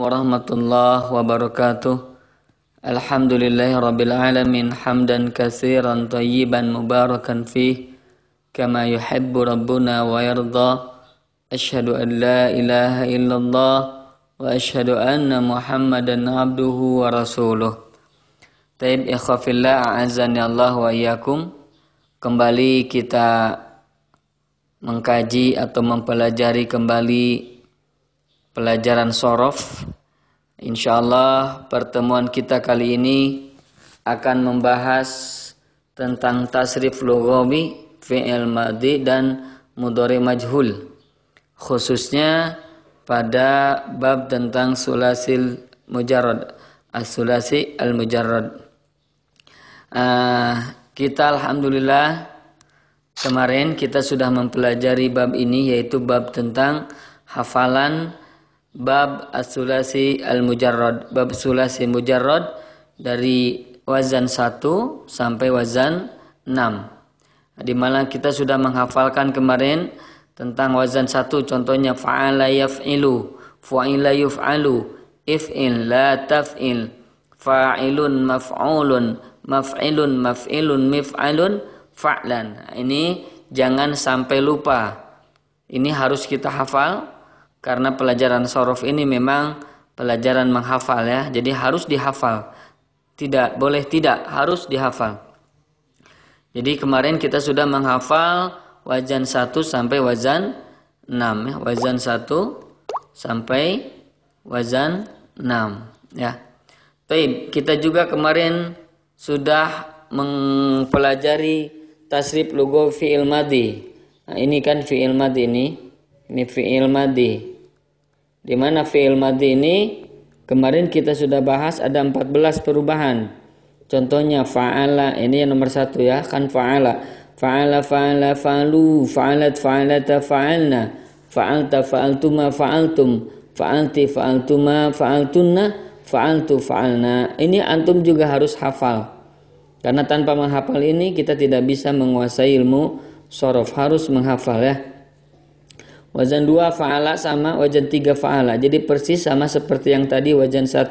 warahmatullahi wabarakatuh. Alhamdulillahi rabbil alamin hamdan katsiran thayyiban mubarakan fih kama yuhibbu rabbuna wa yarda. Asyhadu an la ilaha illallah wa asyhadu anna Muhammadan abduhu wa rasuluh. Taib ikhwafillah a'azzani Allah wa iyyakum. Kembali kita mengkaji atau mempelajari kembali pelajaran shorof. Insyaallah pertemuan kita kali ini akan membahas tentang tasrif lughawi, fi'il madhi dan mudhari majhul, khususnya pada bab tentang sulasil mujarrad, as-sulasi al-mujarrad. Kita alhamdulillah kemarin kita sudah mempelajari bab ini, yaitu bab tentang hafalan bab as-sulasi al-mujarrad, bab sulasi mujarrad dari wazan 1 sampai wazan 6. Di mana kita sudah menghafalkan kemarin tentang wazan 1, contohnya fa'ala yaf'ilu, fu'ila yuf'alu, if'il la taf'il, fa'ilun maf'ulun, maf'ilun maf'ilun mif'alun fa'lan. Ini jangan sampai lupa. Ini harus kita hafal karena pelajaran shorof ini memang pelajaran menghafal ya. Jadi harus dihafal. Tidak boleh tidak, harus dihafal. Jadi kemarin kita sudah menghafal wazan 1 sampai wazan 6 ya. Wazan 1 sampai wazan 6 ya. Baik, kita juga kemarin sudah mempelajari tasrif lughawi fi'il madhi. Nah, ini kan fi'il madhi ini fi'il madhi. Di mana fi'il madhi ini kemarin kita sudah bahas ada 14 perubahan. Contohnya fa'ala, ini yang nomor 1 ya, kan fa'ala. Fa'ala fa'ala fa'alu, fa'alat fa'alata fa'alna, fa'alta fa'altuma fa'altum, fa'alti fa'altuma fa'altunna, fa'altu fa'alna. Ini antum juga harus hafal. Karena tanpa menghafal ini kita tidak bisa menguasai ilmu shorof, harus menghafal ya. Wazan 2 fa'ala sama wazan 3 fa'ala. Jadi persis sama seperti yang tadi wazan 1.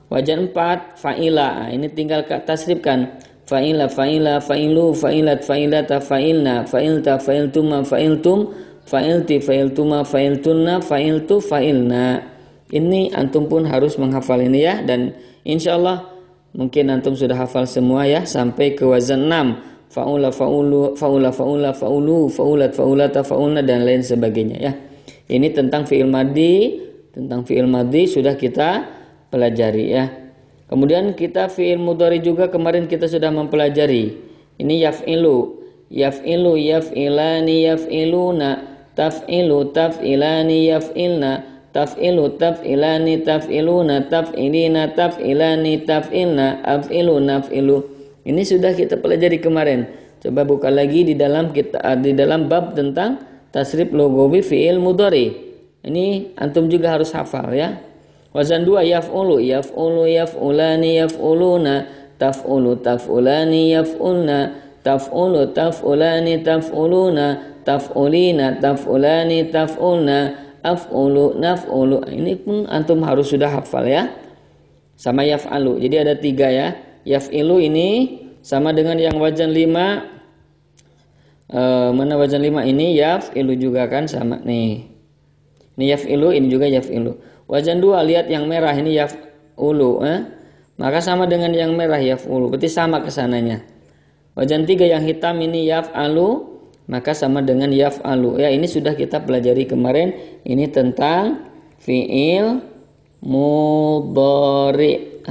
Wazan 4 fa'ila. Ini tinggal tasrifkan. Fa'ila fa'ila fa'ilu fa'ilat fa'ilata fa'ilna fa'ilta fa'iltuma fa'iltum fa'ilti fa'iltuma fa'iltunna fa'iltu fa'ilna. Ini antum pun harus menghafal ini ya. Dan insyaallah mungkin antum sudah hafal semua ya sampai ke wazan 6. Fa'ula fa'ulu fa'ula fa'ula fa'ulu fa'ulat fa'ulata fa'ulna dan lain sebagainya ya. Ini tentang fi'il madhi, sudah kita pelajari ya. Kemudian kita fi'il mudhari juga kemarin kita sudah mempelajari. Ini yaf'ilu, yaf'ilani yaf'iluna, taf'ilu taf'ilani yaf'ilna, taf'ilu taf'ilani taf'iluna, taf'ilina taf'ilani taf'ilna, af'ilu naf'ilu. Ini sudah kita pelajari kemarin. Coba buka lagi di dalam bab tentang tasrif lughawi fi'il mudhari. Ini antum juga harus hafal ya. Wazan 2 yaf'ulu, yaf'ulu yaf'ulani yaf'uluna, taf'ulu taf'ulani yaf'ulna, taf'ulu taf'ulani taf'uluna, taf'ulina taf'ulani taf'ulna, af'ulu naf'ulu. Ini pun antum harus sudah hafal ya. Sama yaf'alu. Jadi ada 3 ya. Yaf'ilu ini sama dengan yang wazan 5. Mana wazan 5 ini yaf'ilu juga kan sama nih. Ini yaf'ilu, ini juga yaf'ilu. Wazan 2 lihat yang merah ini yaf'ulu, maka sama dengan yang merah yaf'ulu. Berarti sama kesananya. Wazan 3 yang hitam ini yaf'alu, maka sama dengan yaf'alu. Ya, ini sudah kita pelajari kemarin. Ini tentang fi'il mudhari.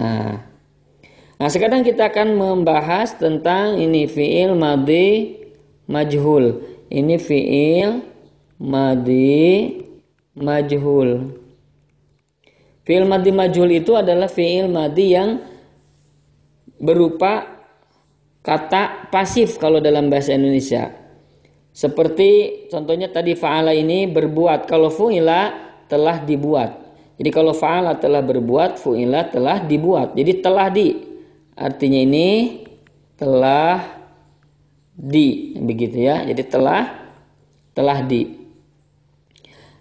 Nah, sekarang kita akan membahas tentang ini fi'il madhi majhul. Ini fi'il madhi majhul. Fi'il madhi majhul itu adalah fi'il madhi yang berupa kata pasif kalau dalam bahasa Indonesia. Seperti contohnya tadi fa'ala ini berbuat. Kalau fu'ila telah dibuat. Jadi kalau fa'ala telah berbuat, fu'ila telah dibuat. Jadi telah di. Artinya ini telah begitu ya. Jadi telah di.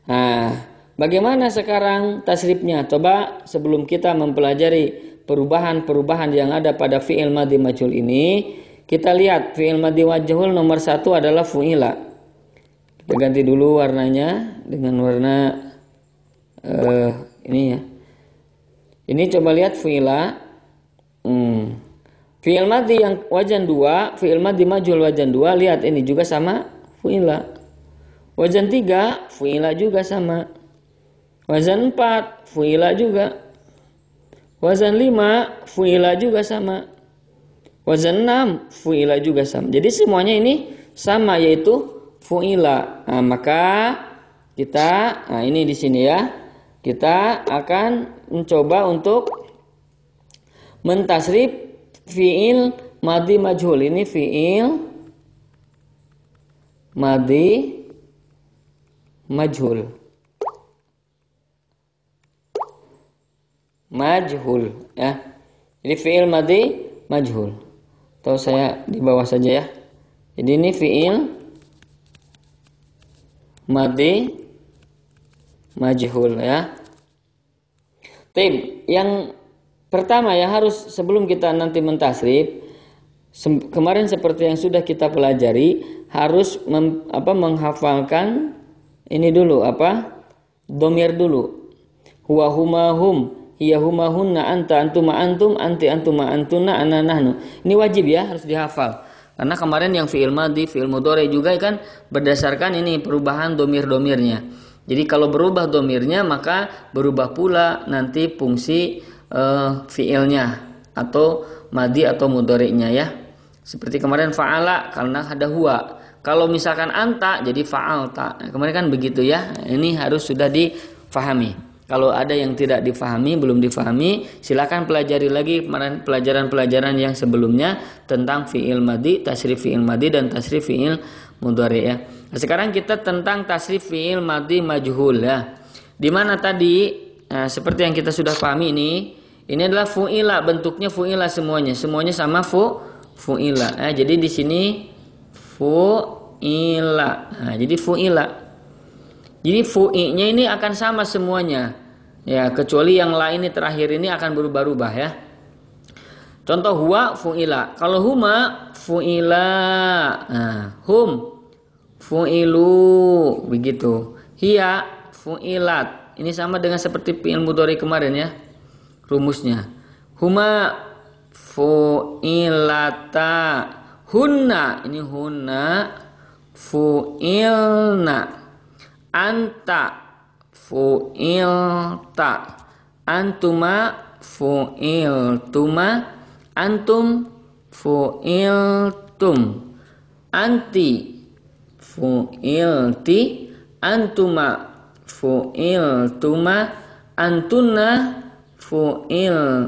Nah, bagaimana sekarang tasrifnya? Coba sebelum kita mempelajari perubahan-perubahan yang ada pada fi'il madhi majhul ini, kita lihat fi'il madhi majhul nomor 1 adalah fu'ila. Kita ganti dulu warnanya dengan warna ini ya. Ini coba lihat fu'ila. Fi'il madhi yang wajan 2, fi'il madhi majhul wajan 2, lihat ini juga sama fu'ila. Wajan 3, fu'ila juga sama. Wajan 4, fu'ila juga. Wajan 5, fu'ila juga sama. Wajan 6, fu'ila juga sama. Jadi semuanya ini sama, yaitu fu'ila. Nah, maka kita, ini di sini ya, kita akan mencoba untuk mentasrif fi'il madhi majhul. Ini fi'il madhi majhul. Majhul ya. Ini fi'il madhi majhul. Atau saya di bawah saja ya. Jadi ini fi'il madhi majhul ya. Tip yang pertama yang harus sebelum kita nanti mentasrif, kemarin seperti yang sudah kita pelajari, harus menghafalkan ini dulu domir dulu. Huwa huma hum, hiya huma hunna, anta antuma antum, anti antuma antuna, ana nahnu. Ini wajib ya, harus dihafal. Karena kemarin yang fi'il madhi, fi'il mudhari juga kan berdasarkan ini perubahan domir-domirnya. Jadi kalau berubah domirnya maka berubah pula nanti fungsi fiilnya atau madhi atau mudhari'nya ya. Seperti kemarin fa'ala karena ada huwa. Kalau misalkan anta jadi fa'alta. Kemarin kan begitu ya. Ini harus sudah difahami. Kalau ada yang tidak difahami, belum difahami, silakan pelajari lagi kemarin pelajaran-pelajaran yang sebelumnya tentang fi'il madhi, tasrif fi'il madhi dan tasrif fi'il mudhari' ya. Nah, sekarang kita tentang tasrif fi'il madhi majhul ya. Di mana tadi seperti yang kita sudah pahami ini adalah fu'ila, bentuknya fu'ila semuanya sama fu'ila. Jadi di sini fu'ila. Nah, jadi fu'ila. Jadi fu'inya ini akan sama semuanya. Ya, kecuali yang lain ini terakhir ini akan berubah-ubah ya. Contoh huwa fu'ila. Kalau huma fu'ila. Nah, hum fu'ilu begitu. Hiya fu'ilat. Ini sama dengan seperti fi'il mudhari kemarin ya. Rumusnya huma fu'ilata, hunna ini hunna fu'ilna, anta fu'ilta, antuma fu'iltuma, antum fu'iltum, anti fu'ilti, antuma fu'iltuma, antunna fu'il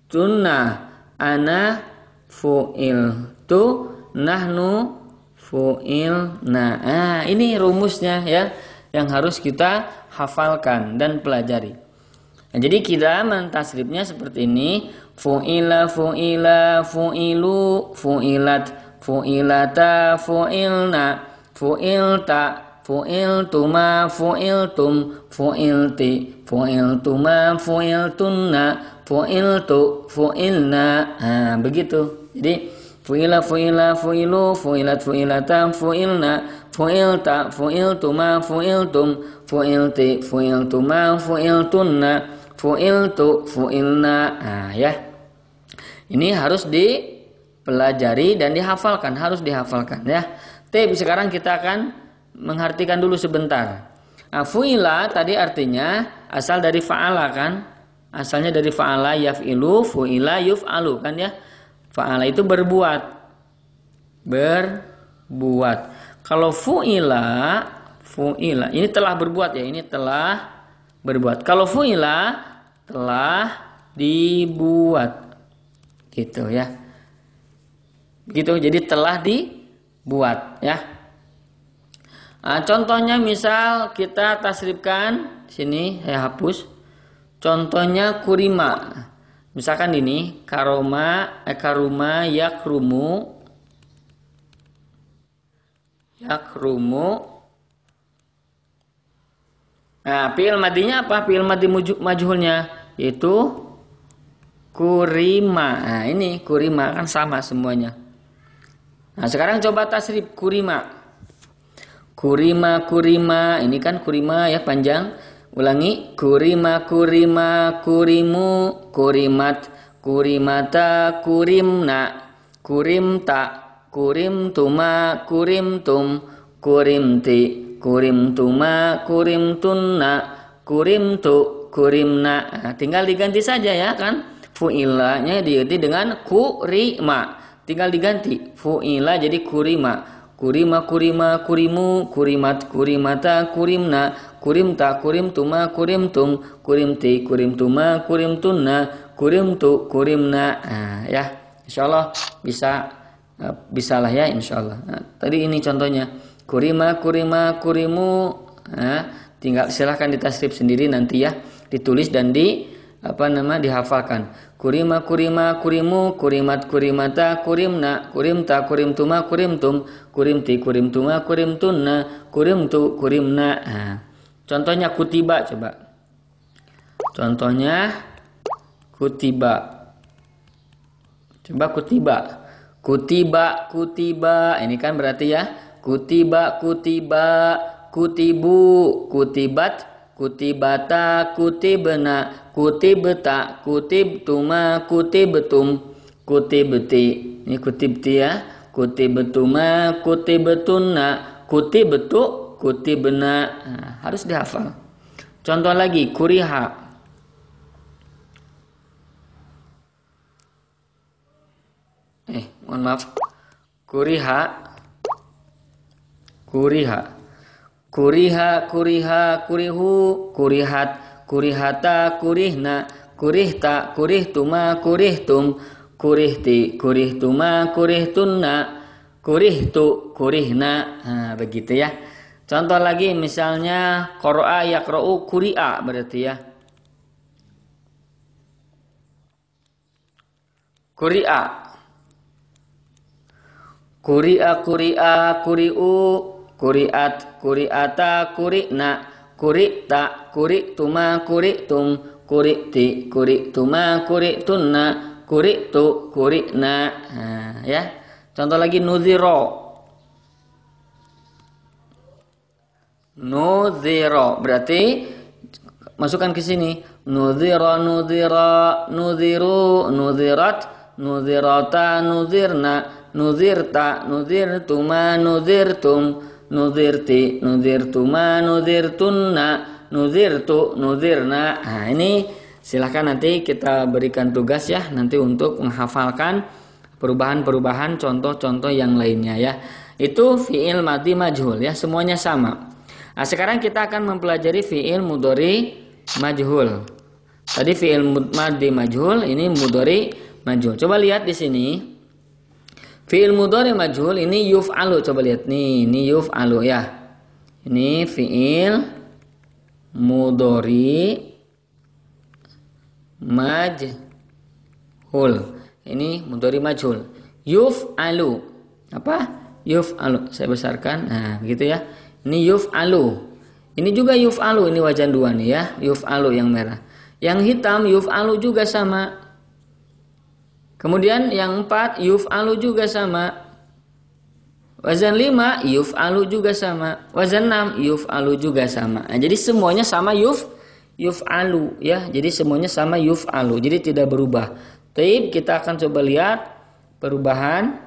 tunna, ana fu'il tu, nahnu fu'il na. Ini rumusnya ya yang harus kita hafalkan dan pelajari. Nah, jadi kita mentasrifnya seperti ini: fu'ila fu'ila fu'ilu fu'ilat fu'ilata fu'ilna fu'ilta fu'iltuma fu'iltum fu'ilti fu'iltuma fu'iltunna fu'iltu fu'ilna. Begitu. Jadi fu'ila fu'ila fu'ilu fu'ilat fu'ilata fu'ilna fu'ilta fu'iltuma fu'iltum fu'ilti fu'iltuma fu'iltunna fu'iltu fu'ilna. Ya. Ini harus dipelajari dan dihafalkan, harus dihafalkan ya. Tapi sekarang kita akan mengartikan dulu sebentar. Fu'ila tadi artinya asal dari fa'ala kan? Asalnya dari fa'ala yaf'ilu, fu'ila yuf'alu kan ya? Fa'ala itu berbuat. Berbuat. Kalau fu'ila ini telah berbuat ya, ini telah berbuat. Kalau fu'ila telah dibuat. Gitu ya. Gitu, jadi telah dibuat ya. Contohnya misal kita tasrifkan sini, saya hapus. Contohnya kurima. Misalkan ini karuma yakrumu Nah, fi'il madinya apa? Fi'il madi majhulnya yaitu kurima. Nah, ini kurima kan sama semuanya. Nah, sekarang coba tasrif kurima. Kurima, kurima. Ini kan kurima ya panjang. Ulangi. Kurima, kurima, kurimu, kurimat, kurimata, kurimna, kurimta, kurimtuma, kurimtum, kurimti, kurimtuma, kurimtunna, kurimtu, kurimna. Nah, tinggal diganti saja ya kan. Fu'ilanya diganti dengan kurima. Tinggal diganti. Fu'ila jadi kurima. Kurima, kurima, kurimu, kurimat, kurimata, kurimna, kurimta, kurimtuma, kurimtum, kurimti, kurimtuma, kurimtunna, kurimtu, kurimna. Nah, ya, insyaallah bisalah ya insyaallah. Nah, tadi ini contohnya. Kurima, kurima, kurimu. Nah, tinggal silahkan ditasrif sendiri nanti ya, ditulis dan dihafalkan. Kurima, kurima, kurimu, kurimat, kurimata, kurimna, kurimta, kurimtuma, kurimtum, kurimti, kurimtuma, kurimtunna, kurimtu, kurimna. Nah, contohnya kutiba coba. Contohnya kutiba. Coba kutiba. Kutiba, kutiba. Ini kan berarti ya. Kutiba, kutiba, kutibu, kutibat, kutibata, kutibna, kutibta, kutibtuma, kutibtum, kutibti. Ini kutibti ya. Kutibtuma, kutibtunna, kutibtu, kutibna. Nah, harus dihafal. Contoh lagi, kuriha. Mohon maaf. Kuriha. Kuriha. Kuriha, kuriha, kurihu, kurihat, kurihata, kurihna, kurihta, kurihtuma, kurihtum, kurihti, kurihtuma, kurihtunna, kurihtu, kurihna. Nah, begitu ya. Contoh lagi misalnya qara'a yaqra'u, kuri'a berarti ya. Kuri'a. Kuri'a, kuri'a, kuri'u, kuri'at, kuri'ata, kuri'na, kuri'ta, kuri'tuma, kuri'tum, kuri'ti, kuri'tuma, kuri'tunna, kuri'tu, kuri'na. Nah, ya. Contoh lagi nuziro. Nuziro berarti masukkan ke sini. Nuziro, nuzira, nuziru, nuzirat, nuzirata, nuzirna, nuzirta, nuzirtuma, nuzirtum, nuzirti, nuzirtuma, nuzirtunna, nuzirtu, nuzirna. Nah, ini silahkan nanti kita berikan tugas ya nanti untuk menghafalkan perubahan-perubahan contoh-contoh yang lainnya ya. Itu fi'il madhi majhul ya, semuanya sama. Nah, sekarang kita akan mempelajari fi'il mudhari majhul. Tadi fi'il madhi majhul, ini mudhari majhul. Coba lihat di sini. Fi'il mudhari majhul ini yuf'alu, coba lihat nih, ini yuf'alu ya. Ini fi'il mudhari majhul. Ini mudhari majhul. Yuf'alu. Apa? Yuf'alu. Saya besarkan. Nah, begitu ya. Ini yuf'alu. Ini juga yuf'alu, ini wajan dua nih ya. Yuf'alu yang merah. Yang hitam yuf'alu juga sama. Kemudian yang 4 yuf'alu juga sama. Wazan 5 yuf'alu juga sama. Wazan 6 yuf'alu juga sama. Nah, jadi semuanya sama yuf'alu ya. Jadi semuanya sama yuf'alu. Jadi tidak berubah. Taib, kita akan coba lihat perubahan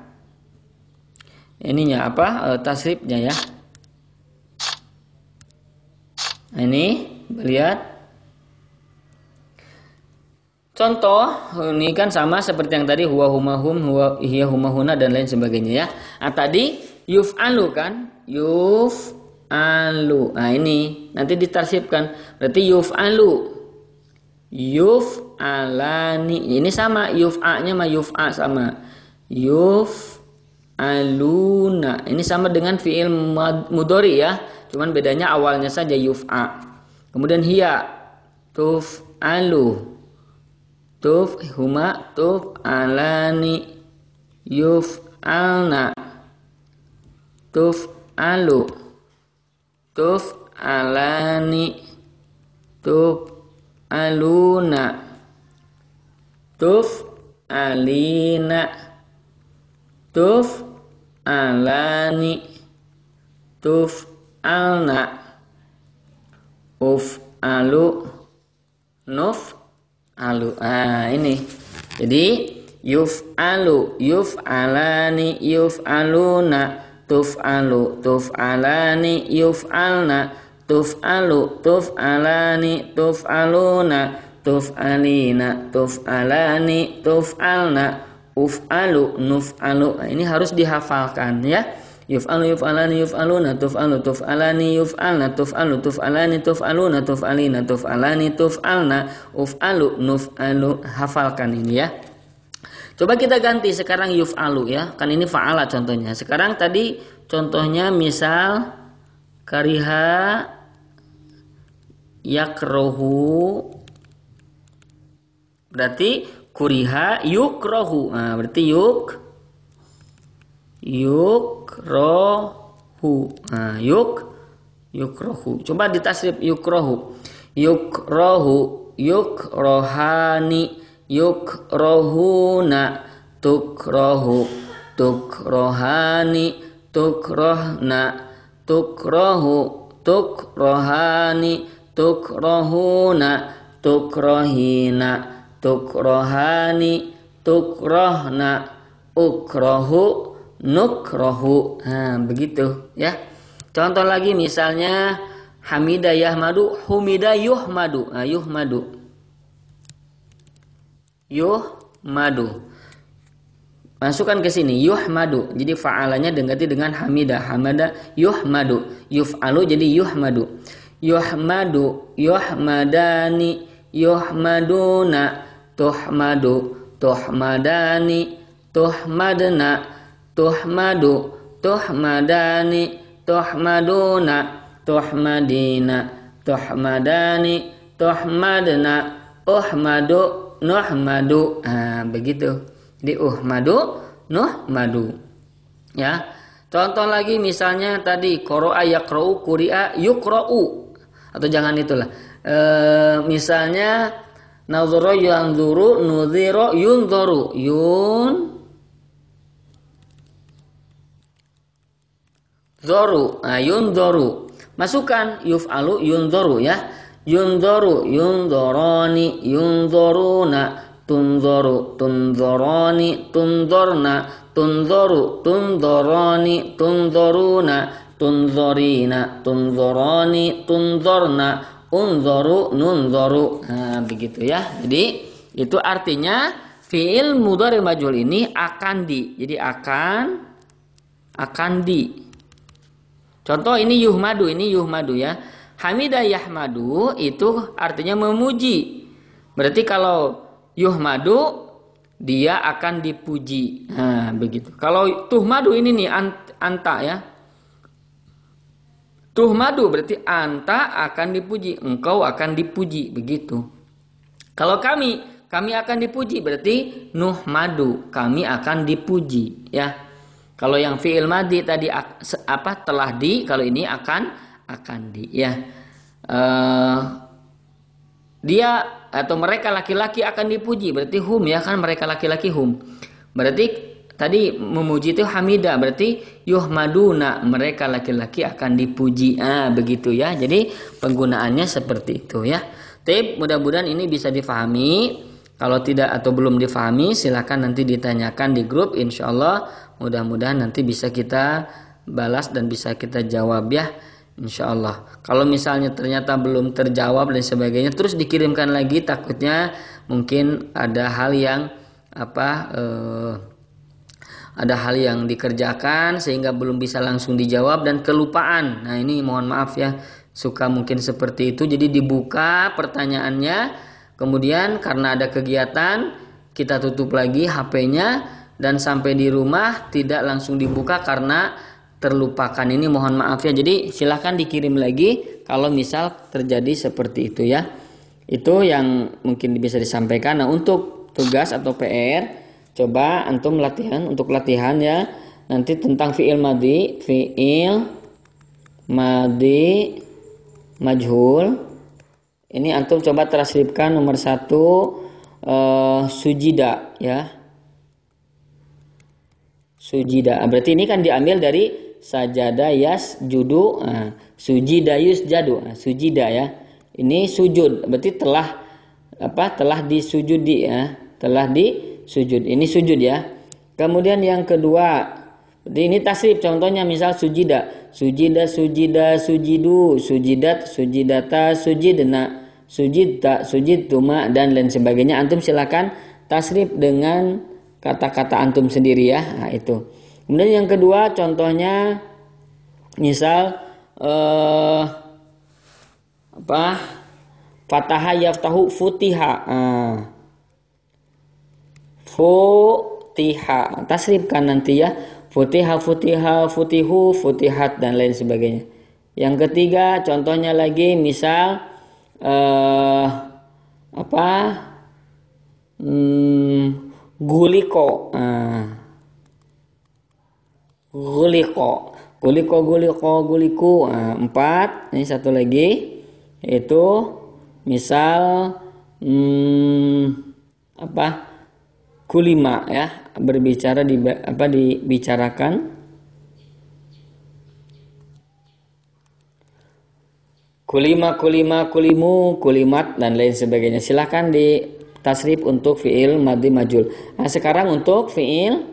ininya apa? Tasrifnya ya. Nah, ini lihat. Contoh ini kan sama seperti yang tadi huwa humahum, huwa hiya humahuna dan lain sebagainya ya. Nah, tadi yuf'alu kan? Yuf'alu. Nah, ini nanti ditarsibkan. Berarti yuf'alu. Yuf'alani. Ini sama yuf'a'nya sama yuf'a sama. Yuf'aluna. Ini sama dengan fi'il mudhari ya. Cuman bedanya awalnya saja yuf'a. Kemudian hiya tuf'alu. Tuf huma tuf alani yuf alna tuf alu tuf alani tuf'aluna, tuf'alina, tuf'alani, tuf'alna, uf'alu, nuf'alu. Ini. Jadi yuf'alu, yuf'alani, yuf'aluna, tuf'alu, tuf'alani, yuf'alna, tuf'alu, tuf'alani, tuf'aluna, tuf'alina, tuf'alani, tuf'alna, uf'alu, nuf'alu. Ini harus dihafalkan ya. Yuf'alu, yuf'alani, yuf'aluna, tuf'alu, tuf'alani, yuf'alna, tuf'alu, tuf'alani, tuf'aluna, tuf'alina, tuf'alani, tuf'alna, uf'alu, nuf'alu. Hafalkan ini ya. Coba kita ganti sekarang yuf'alu ya. Kan ini fa'ala contohnya. Sekarang tadi contohnya misal kariha yakrohu, berarti kuriha yukrohu. Berarti yukrohu. Yukrohu. Coba ditasrif yukrohu. Yukrohu, yukrohani, yukrohuna, tukrohu, tukrohani, tukrohna, tukrohu, tukrohani, tukrohuna, tukrohina, tukrohani, tukrohna, ukrohu, nukrohu. Begitu ya. Contoh lagi misalnya hamida yahmadu, humida yuhmadu. Yuhmadu. Masukkan ke sini yuhmadu. Jadi fa'alanya diganti dengan hamida. Hamada yuhmadu. Yuf'alu jadi yuhmadu. Yuhmadu, yuhmadani, yuhmaduna, tuhmadu, tuhmadani, tuhmadna, tuhmadu, tuhmadani, tuhmaduna, tuhmadina, tuhmadani, tuhmadna, uhmadu, nuhmadu. Begitu. Di uhmadu, nuhmadu. Ya. Contoh lagi misalnya tadi qara'a yaqra'u, quri'a yuqra'u. Atau jangan itulah. Misalnya nazara yanzuru, nuzira yunzaru. Yunzaru. Masukkan yuf'alu yunzaru ya. Yunzaru, yunzarani, yunzaruna, tunzaru, tunzarani, tunzarna, tunzaru, tunzarani, tunzaruna, tunzarina, tunzarani, tunzarna, unzaru, nunzaru. Begitu ya. Jadi itu artinya fi'il mudhari majhul ini akan di. Jadi akan di. Contoh ini yuhmadu ya. Hamida yahmadu itu artinya memuji. Berarti kalau yuhmadu dia akan dipuji. Begitu. Kalau tuhmadu ini nih anta ya. Tuhmadu berarti anta akan dipuji, engkau akan dipuji, begitu. Kalau kami akan dipuji berarti nuhmadu, kami akan dipuji ya. Kalau yang fi'il madhi tadi telah di, kalau ini akan di ya. Dia atau mereka laki-laki akan dipuji, berarti hum ya, kan mereka laki-laki hum. Berarti tadi memuji itu hamidah, berarti yuhmaduna, mereka laki-laki akan dipuji. Begitu ya. Jadi penggunaannya seperti itu ya. Tip, mudah-mudahan ini bisa difahami. Kalau tidak atau belum difahami silakan nanti ditanyakan di grup, insyaallah mudah-mudahan nanti bisa kita balas dan bisa kita jawab ya, insyaallah. Kalau misalnya ternyata belum terjawab dan sebagainya, terus dikirimkan lagi, takutnya mungkin ada hal yang ada hal yang dikerjakan sehingga belum bisa langsung dijawab dan kelupaan. Nah ini mohon maaf ya, suka mungkin seperti itu. Jadi dibuka pertanyaannya, kemudian karena ada kegiatan kita tutup lagi HP-nya dan sampai di rumah tidak langsung dibuka karena terlupakan. Ini mohon maaf ya. Jadi silahkan dikirim lagi kalau misal terjadi seperti itu ya. Itu yang mungkin bisa disampaikan. Nah untuk tugas atau PR, coba antum latihan, untuk latihan ya, nanti tentang fi'il madhi majhul Ini antum coba transkripkan nomor 1 sujida ya. Sujida. Berarti ini kan diambil dari sajada yasjudu. Sujida yusjadu. Sujida ya. Ini sujud. Berarti telah disujudi ya. Telah disujud. Ini sujud ya. Kemudian yang kedua, ini tasrif. Contohnya misal sujida. Sujida, sujida, sujidu, sujidat, sujidata, sujidna, sujidta, sujidtuma, dan lain sebagainya. Antum silakan tasrif dengan kata-kata antum sendiri ya. Nah, itu. Kemudian yang kedua contohnya misal fataha yaftahu futiha. Futiha. Tasrifkan nanti ya. Futiha, futiha, futihu, futihat, dan lain sebagainya. Yang ketiga contohnya lagi misal guliko. Guliko, guliko, guliko, guliku. 4. Ini satu lagi yaitu misal kulima ya, berbicara dibicarakan. Kulima, kulima, kulimu, kulimat, dan lain sebagainya. Silahkan di tasrif untuk fiil madhi majul. Nah, sekarang untuk fiil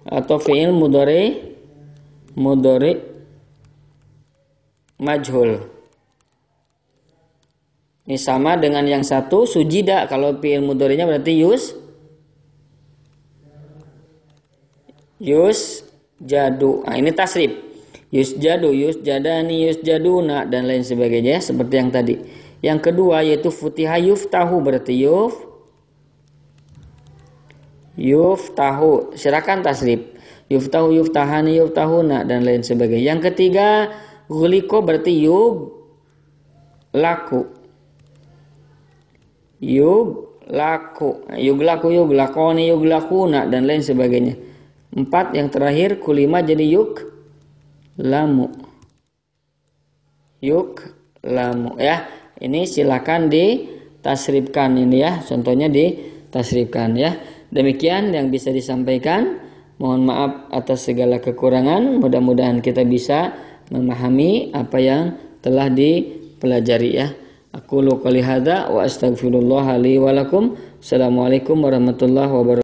atau fiil mudhari majhul. Ini sama dengan yang satu sujida. Kalau fiil mudhari'nya berarti yusjadu. Nah, ini tasrif. Yusjadu, yusjadani, yusjaduna, dan lain sebagainya seperti yang tadi. Yang kedua yaitu futiha yuftahu, berarti yuftahu. Silakan tasrif. Yuftahu, yuftahani, yuftahuna, dan lain sebagainya. Yang ketiga ghuliko, berarti yuglaku. Yuglaku, yuglakoni, yuglakuna, dan lain sebagainya. 4 yang terakhir kulima jadi yuklamu ya. Ini silakan ditasrifkan ini ya. Contohnya ditasrifkan ya. Demikian yang bisa disampaikan. Mohon maaf atas segala kekurangan. Mudah-mudahan kita bisa memahami apa yang telah dipelajari ya. Aqulu qouli hadza wa astaghfirullah li wa lakum. Assalamualaikum warahmatullahi wabarakatuh.